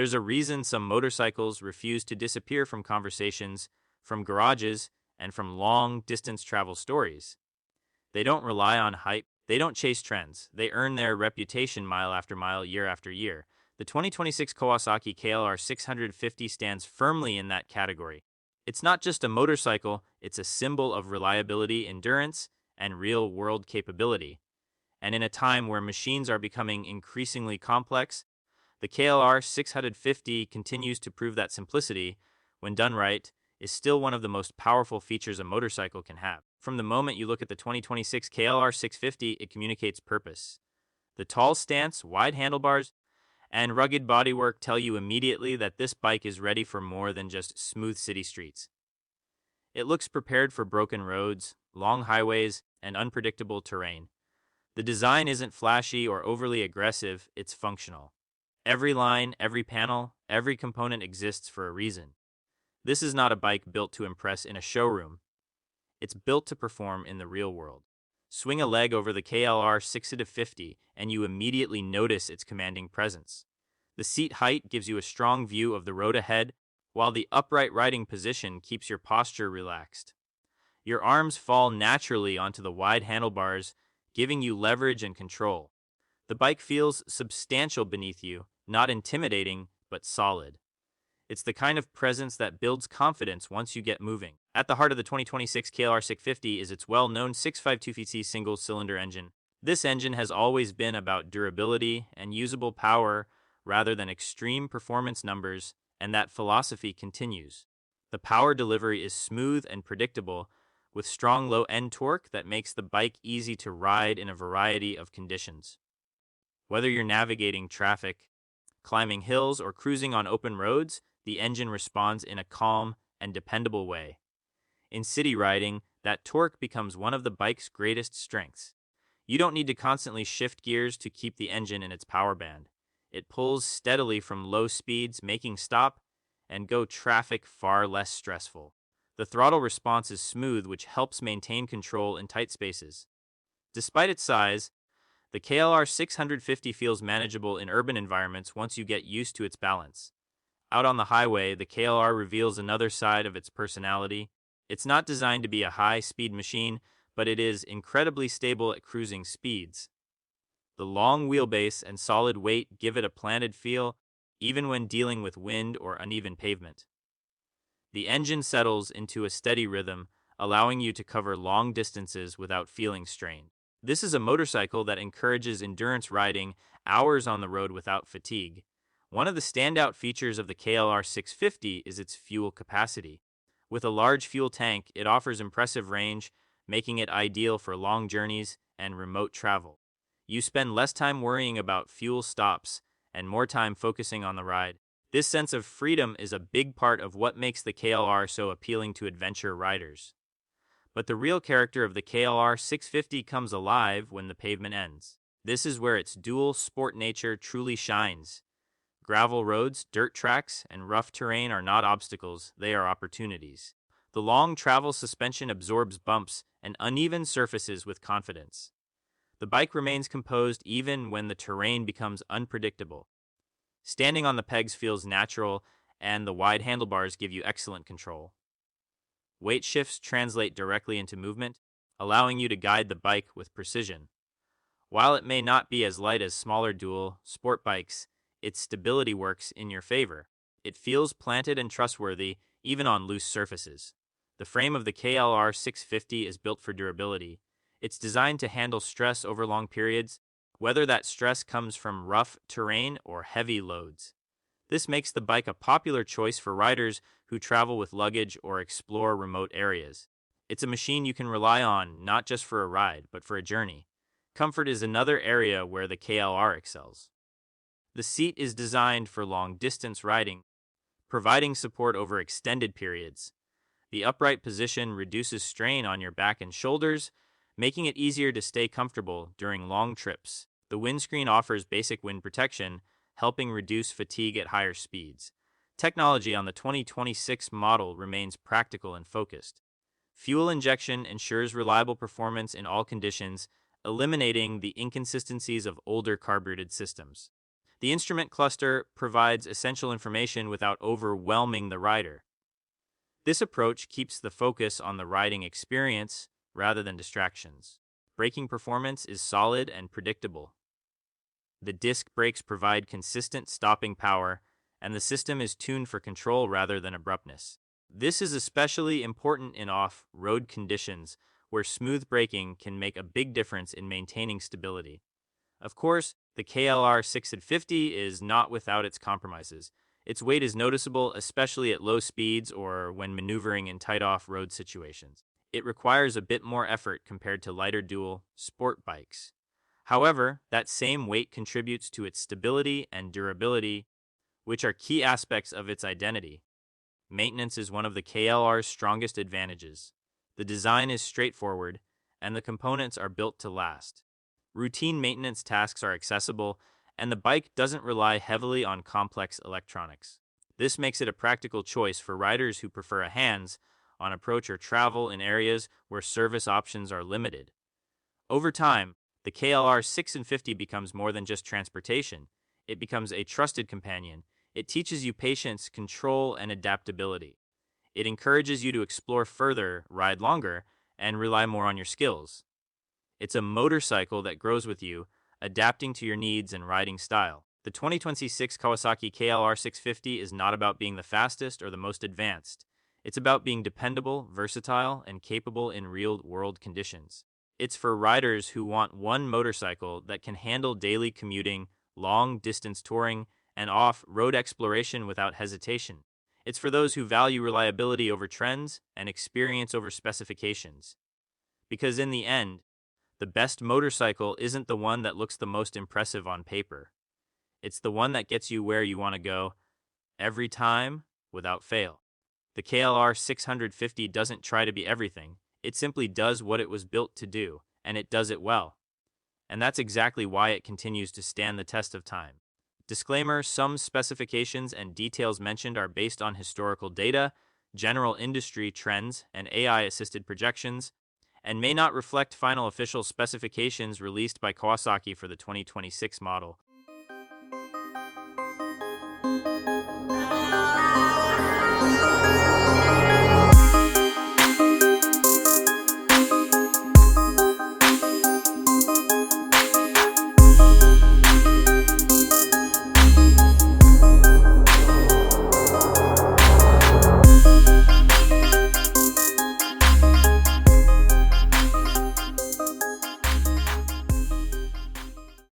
There's a reason some motorcycles refuse to disappear from conversations, from garages, and from long-distance travel stories. They don't rely on hype, they don't chase trends, they earn their reputation mile after mile, year after year. The 2026 Kawasaki KLR 650 stands firmly in that category. It's not just a motorcycle, it's a symbol of reliability, endurance, and real-world capability. And in a time where machines are becoming increasingly complex, the KLR 650 continues to prove that simplicity, when done right, is still one of the most powerful features a motorcycle can have. From the moment you look at the 2026 KLR 650, it communicates purpose. The tall stance, wide handlebars, and rugged bodywork tell you immediately that this bike is ready for more than just smooth city streets. It looks prepared for broken roads, long highways, and unpredictable terrain. The design isn't flashy or overly aggressive, it's functional. Every line, every panel, every component exists for a reason. This is not a bike built to impress in a showroom. It's built to perform in the real world. Swing a leg over the KLR 650 and you immediately notice its commanding presence. The seat height gives you a strong view of the road ahead, while the upright riding position keeps your posture relaxed. Your arms fall naturally onto the wide handlebars, giving you leverage and control. The bike feels substantial beneath you, not intimidating, but solid. It's the kind of presence that builds confidence once you get moving. At the heart of the 2026 KLR 650 is its well-known 652cc single-cylinder engine. This engine has always been about durability and usable power rather than extreme performance numbers, and that philosophy continues. The power delivery is smooth and predictable, with strong low-end torque that makes the bike easy to ride in a variety of conditions. Whether you're navigating traffic, climbing hills, or cruising on open roads, the engine responds in a calm and dependable way. In city riding, that torque becomes one of the bike's greatest strengths. You don't need to constantly shift gears to keep the engine in its power band. It pulls steadily from low speeds, making stop and go traffic far less stressful. The throttle response is smooth, which helps maintain control in tight spaces. Despite its size, the KLR 650 feels manageable in urban environments once you get used to its balance. Out on the highway, the KLR reveals another side of its personality. It's not designed to be a high-speed machine, but it is incredibly stable at cruising speeds. The long wheelbase and solid weight give it a planted feel, even when dealing with wind or uneven pavement. The engine settles into a steady rhythm, allowing you to cover long distances without feeling strained. This is a motorcycle that encourages endurance riding, hours on the road without fatigue. One of the standout features of the KLR 650 is its fuel capacity. With a large fuel tank, it offers impressive range, making it ideal for long journeys and remote travel. You spend less time worrying about fuel stops and more time focusing on the ride. This sense of freedom is a big part of what makes the KLR so appealing to adventure riders. But the real character of the KLR 650 comes alive when the pavement ends. This is where its dual sport nature truly shines. Gravel roads, dirt tracks, and rough terrain are not obstacles, they are opportunities. The long travel suspension absorbs bumps and uneven surfaces with confidence. The bike remains composed even when the terrain becomes unpredictable. Standing on the pegs feels natural, and the wide handlebars give you excellent control. Weight shifts translate directly into movement, allowing you to guide the bike with precision. While it may not be as light as smaller dual sport bikes, its stability works in your favor. It feels planted and trustworthy, even on loose surfaces. The frame of the KLR 650 is built for durability. It's designed to handle stress over long periods, whether that stress comes from rough terrain or heavy loads. This makes the bike a popular choice for riders who travel with luggage or explore remote areas. It's a machine you can rely on not just for a ride, but for a journey. Comfort is another area where the KLR excels. The seat is designed for long-distance riding, providing support over extended periods. The upright position reduces strain on your back and shoulders, making it easier to stay comfortable during long trips. The windscreen offers basic wind protection, helping reduce fatigue at higher speeds. Technology on the 2026 model remains practical and focused. Fuel injection ensures reliable performance in all conditions, eliminating the inconsistencies of older carbureted systems. The instrument cluster provides essential information without overwhelming the rider. This approach keeps the focus on the riding experience rather than distractions. Braking performance is solid and predictable. The disc brakes provide consistent stopping power, and the system is tuned for control rather than abruptness. This is especially important in off-road conditions, where smooth braking can make a big difference in maintaining stability. Of course, the KLR 650 is not without its compromises. Its weight is noticeable, especially at low speeds or when maneuvering in tight off-road situations. It requires a bit more effort compared to lighter dual sport bikes. However, that same weight contributes to its stability and durability, which are key aspects of its identity. Maintenance is one of the KLR's strongest advantages. The design is straightforward, and the components are built to last. Routine maintenance tasks are accessible, and the bike doesn't rely heavily on complex electronics. This makes it a practical choice for riders who prefer a hands-on approach or travel in areas where service options are limited. Over time, the KLR 650 becomes more than just transportation. It becomes a trusted companion. It teaches you patience, control, and adaptability. It encourages you to explore further, ride longer, and rely more on your skills. It's a motorcycle that grows with you, adapting to your needs and riding style. The 2026 Kawasaki KLR 650 is not about being the fastest or the most advanced. It's about being dependable, versatile, and capable in real-world conditions. It's for riders who want one motorcycle that can handle daily commuting, long-distance touring, and off-road exploration without hesitation. It's for those who value reliability over trends and experience over specifications. Because in the end, the best motorcycle isn't the one that looks the most impressive on paper. It's the one that gets you where you want to go every time without fail. The KLR 650 doesn't try to be everything. It simply does what it was built to do, and it does it well. And that's exactly why it continues to stand the test of time. Disclaimer: some specifications and details mentioned are based on historical data, general industry trends, and AI-assisted projections, and may not reflect final official specifications released by Kawasaki for the 2026 model.